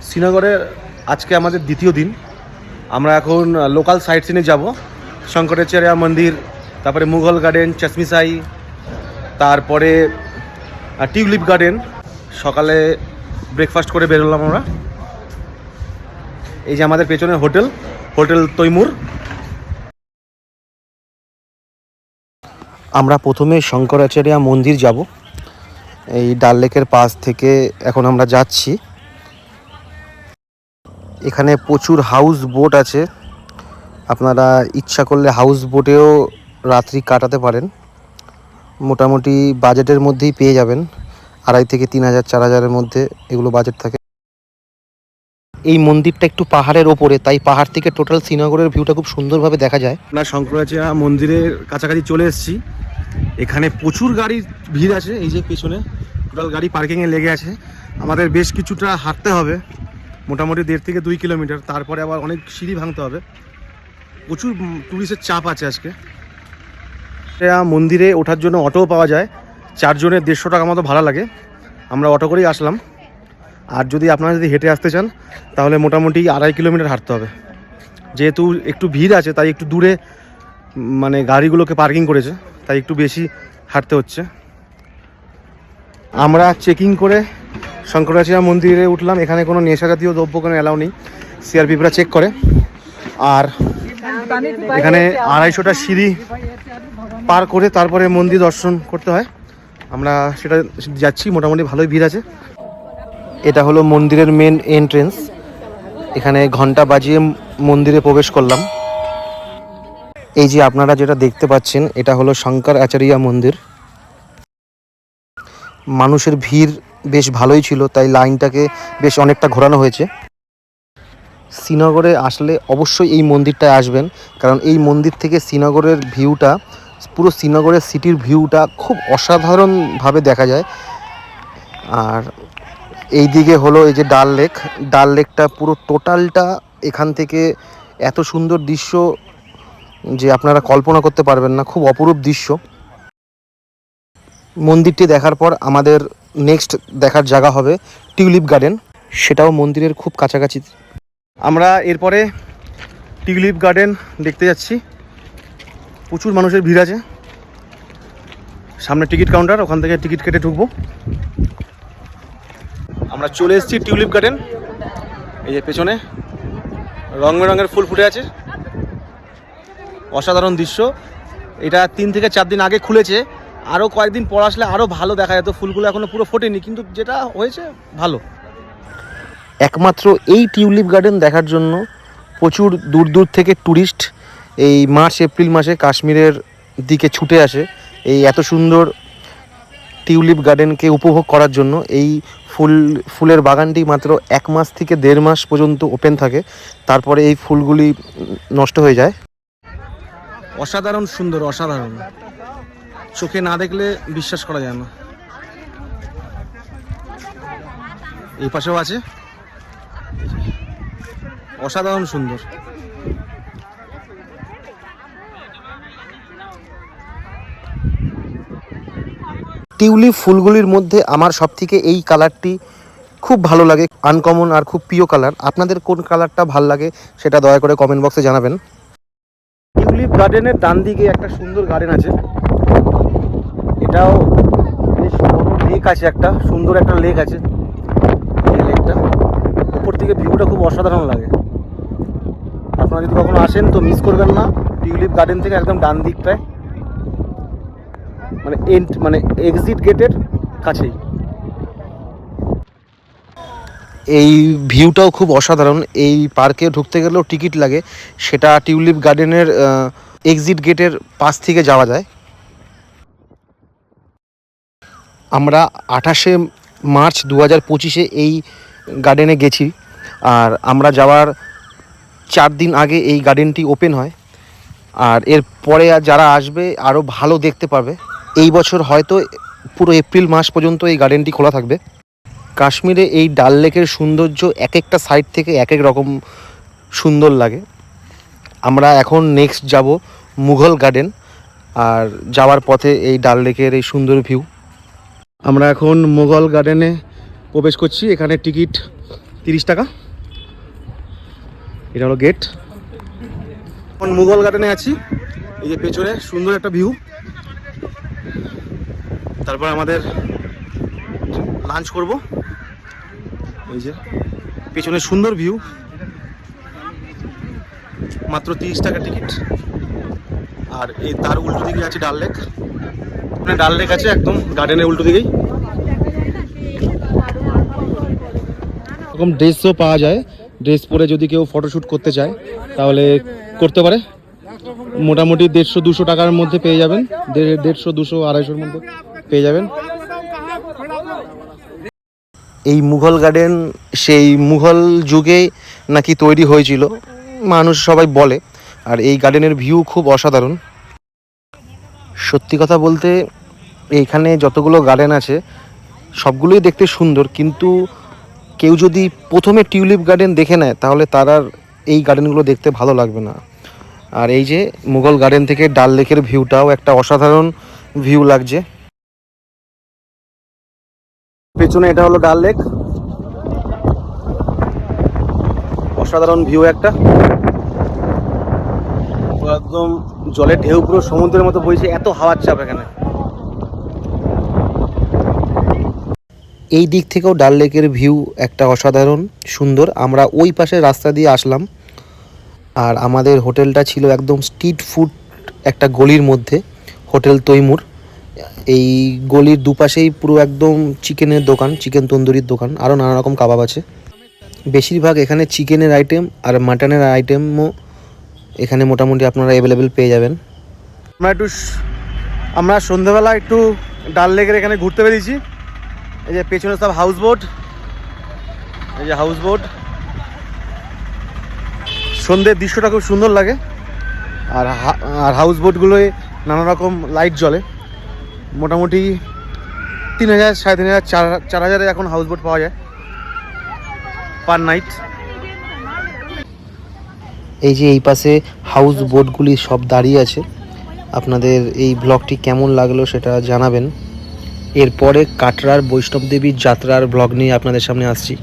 শ্রীনগরের আজকে আমাদের দ্বিতীয় দিন। আমরা এখন লোকাল সাইট সিনে যাব। শঙ্করাচার্য মন্দির, তারপরে মুঘল গার্ডেন, চশমিসাই, তারপরে টিউলিপ গার্ডেন। সকালে ব্রেকফাস্ট করে বেরোলাম আমরা। এই যে আমাদের পেছনে হোটেল তৈমুর। আমরা প্রথমে শঙ্করাচার্য মন্দির যাব। এই ডাল লেকের পাশ থেকে এখন আমরা যাচ্ছি। এখানে প্রচুর হাউস বোট আছে, আপনারা ইচ্ছা করলে হাউস বোটেও রাত্রি কাটাতে পারেন। মোটামুটি বাজেটের মধ্যেই পেয়ে যাবেন, 2,500 থেকে 3,000 4,000-এর মধ্যে এগুলো বাজেট থাকে। এই মন্দিরটা একটু পাহাড়ের ওপরে, তাই পাহাড় থেকে টোটাল শ্রীনগরের ভিউটা খুব সুন্দরভাবে দেখা যায়। আমরা শঙ্করাচার্য মন্দিরের কাছাকাছি চলে এসেছি। এখানে প্রচুর গাড়ির ভিড় আছে, এই যে পেছনে টোটাল গাড়ি পার্কিংয়ে লেগে আছে। আমাদের বেশ কিছুটা হাঁটতে হবে, মোটামুটি 1.5 থেকে 2 কিলোমিটার। তারপরে আবার অনেক সিঁড়ি ভাঙতে হবে। প্রচুর টুরিস্টের চাপ আছে আজকে। মন্দিরে ওঠার জন্য অটোও পাওয়া যায়, 4 জনের 150 টাকা মতো ভাড়া লাগে। আমরা অটো করেই আসলাম। আর যদি আপনারা যদি হেঁটে আসতে চান তাহলে মোটামুটি 2.5 কিলোমিটার হাঁটতে হবে। যেহেতু একটু ভিড় আছে তাই একটু দূরে মানে গাড়িগুলোকে পার্কিং করেছে, তাই একটু বেশি হাঁটতে হচ্ছে। আমরা চেকিং করে শঙ্করাচার্য মন্দিরে উঠলাম। এখানে কোনো নেশা জাতীয় দ্রব্য কোনো অ্যালাউ নেই, সিআরপিরা চেক করে। আর এখানে 250টা সিঁড়ি পার করে তারপরে মন্দির দর্শন করতে হয়। আমরা সেটা যাচ্ছি, মোটামুটি ভালোই ভিড় আছে। এটা হলো মন্দিরের মেন এন্ট্রেন্স। এখানে ঘন্টা বাজিয়ে মন্দিরে প্রবেশ করলাম। এই যে আপনারা যেটা দেখতে পাচ্ছেন এটা হলো শঙ্করাচার্য মন্দির। মানুষের ভিড় বেশ ভালোই ছিল, তাই লাইনটাকে বেশ অনেকটা ঘোরানো হয়েছে। শ্রীনগরে আসলে অবশ্যই এই মন্দিরটায় আসবেন, কারণ এই মন্দির থেকে শ্রীনগরের ভিউটা, পুরো শ্রীনগরের সিটির ভিউটা খুব অসাধারণভাবে দেখা যায়। আর এই দিকে হলো এই যে ডাল লেকটা পুরো টোটালটা, এখান থেকে এত সুন্দর দৃশ্য যে আপনারা কল্পনা করতে পারবেন না, খুব অপরূপ দৃশ্য। মন্দিরটি দেখার পর আমাদের নেক্সট দেখার জায়গা হবে টিউলিপ গার্ডেন, সেটাও মন্দিরের খুব কাছাকাছি। আমরা এরপরে টিউলিপ গার্ডেন দেখতে যাচ্ছি। প্রচুর মানুষের ভিড় আছে। সামনে টিকিট কাউন্টার, ওখান থেকে টিকিট কেটে ঢুকবো। আমরা চলে এসেছি টিউলিপ গার্ডেন। এই যে পেছনে রং বেরঙের ফুল ফুটে আছে, অসাধারণ দৃশ্য। এটা 3 থেকে 4 দিন আগে খুলেছে, আরও কয়েকদিন পর আসলে আরও ভালো দেখা যেত। ফুলগুলো এখনও পুরো ফোটেনি, কিন্তু যেটা হয়েছে ভালো। একমাত্র এই টিউলিপ গার্ডেন দেখার জন্য প্রচুর দূর দূর থেকে ট্যুরিস্ট এই মার্চ এপ্রিল মাসে কাশ্মীরের দিকে ছুটে আসে এই এত সুন্দর টিউলিপ গার্ডেনকে উপভোগ করার জন্য। এই ফুলের বাগানটি মাত্র 1 মাস থেকে 1.5 মাস পর্যন্ত ওপেন থাকে, তারপরে এই ফুলগুলি নষ্ট হয়ে যায়। অসাধারণ সুন্দর, অসাধারণ, চোখে না দেখলে বিশ্বাস করা যায় না। এই পাশেও আছে, অসাধারণ সুন্দর। টিউলিপ ফুলগুলির মধ্যে আমার সবথেকে এই কালারটি খুব ভালো লাগে, আনকমন আর খুব প্রিয় কালার। আপনাদের কোন কালারটা ভালো লাগে সেটা দয়া করে কমেন্ট বক্সে জানাবেন। টিউলিপ গার্ডেনের ডান দিকে একটা সুন্দর গার্ডেন আছে, এটাও বেশ বড় লেক আছে, একটা সুন্দর একটা লেক আছে। এই লেকটা উপর থেকে ভিউটা খুব অসাধারণ লাগে। আপনারা যদি কখনো আসেন তো মিস করবেন না। টিউলিপ গার্ডেন থেকে একদম ডান দিকটায়, মানে এক্সিট গেটের কাছেই। এই ভিউটাও খুব অসাধারণ। এই পার্কে ঢুকতে গেলেও টিকিট লাগে, সেটা টিউলিপ গার্ডেনের এক্সিট গেটের পাশ থেকে যাওয়া যায়। আমরা 28শে মার্চ 2025-এ এই গার্ডেনে গেছি, আর আমরা যাওয়ার 4 দিন আগে এই গার্ডেনটি ওপেন হয়। আর এর পরে যারা আসবে আরও ভালো দেখতে পাবে। এই বছর হয়তো পুরো এপ্রিল মাস পর্যন্ত এই গার্ডেনটি খোলা থাকবে। কাশ্মীরে এই ডাল লেকের সৌন্দর্য এক একটা সাইড থেকে এক এক রকম সুন্দর লাগে। আমরা এখন নেক্সট যাব মুঘল গার্ডেন, আর যাওয়ার পথে এই ডাল লেকের এই সুন্দর ভিউ। আমরা এখন মুঘল গার্ডেনে প্রবেশ করছি। এখানে টিকিট 30 টাকা। এটা হলো গেট। এখন মুঘল গার্ডেনে আছি। এই যে পেছনে সুন্দর একটা ভিউ। তারপর আমাদের লাঞ্চ করব। এই যে পেছনে সুন্দর ভিউ, মাত্র 30 টাকা টিকিট। আর এই তার উল্টো দিকে আছে ডাল লেক। মানে ডাল লেক আছে একদম গার্ডেনের উল্টো দিকেই। এরকম ড্রেসও পাওয়া যায়, ড্রেস পরে যদি কেউ ফটোশ্যুট করতে চায় তাহলে করতে পারে। মোটামুটি 150-200 টাকার মধ্যে পেয়ে যাবেন, 150, 200, 250-র মধ্যে পেয়ে যাবেন। এই মুঘল গার্ডেন সেই মুঘল যুগে নাকি তৈরি হয়েছিল, মানুষ সবাই বলে। আর এই গার্ডেনের ভিউ খুব অসাধারণ। সত্যি কথা বলতে এইখানে যতগুলো গার্ডেন আছে সবগুলোই দেখতে সুন্দর, কিন্তু কেউ যদি প্রথমে টিউলিপ গার্ডেন দেখে নেয় তাহলে তার আর এই গার্ডেনগুলো দেখতে ভালো লাগবে না। আর এই যে মুঘল গার্ডেন থেকে ডাল লেকের ভিউটাও একটা অসাধারণ ভিউ লাগছে। পেছনে এটা হলো ডাল লেক, অসাধারণ ভিউ একটা। একদম জলের ঢেউ পুরো সমুদ্রের মতো বইছে, এত হাওয়ার চাপ এখানে। এই দিক থেকেও ডাল লেকের ভিউ একটা অসাধারণ সুন্দর। আমরা ওই পাশে রাস্তা দিয়ে আসলাম, আর আমাদের হোটেলটা ছিল একদম স্ট্রিট ফুড একটা গলির মধ্যে, হোটেল তৈমুর। এই গলির দুপাশেই পুরো একদম চিকেনের দোকান, চিকেন তন্দুরির দোকান, আরও নানা রকম কাবাব আছে। বেশিরভাগ এখানে চিকেনের আইটেম আর মাটনের আইটেমও এখানে মোটামুটি আপনারা অ্যাভেলেবেল পেয়ে যাবেন। আমরা সন্ধ্যেবেলা একটু ডাল লেকের এখানে ঘুরতে বেরিয়েছি। এই যে পেছনে সব হাউস বোট, এই যে হাউস বোট। সন্ধ্যের দৃশ্যটা খুব সুন্দর লাগে। আর হাউস বোটগুলোয় নানা রকম লাইট জ্বলে। মোটামুটি 3000, 3500, 4000 এখন হাউস বোট পাওয়া যায় পার নাইট। এই যে এই পাশে হাউস বোটগুলি সব দাঁড়িয়ে আছে। আপনাদের এই ব্লগটি কেমন লাগলো সেটা জানাবেন। এরপরে কাটরার বৈষ্ণব দেবীর যাত্রার ব্লগ নিয়ে আপনাদের সামনে আসছি।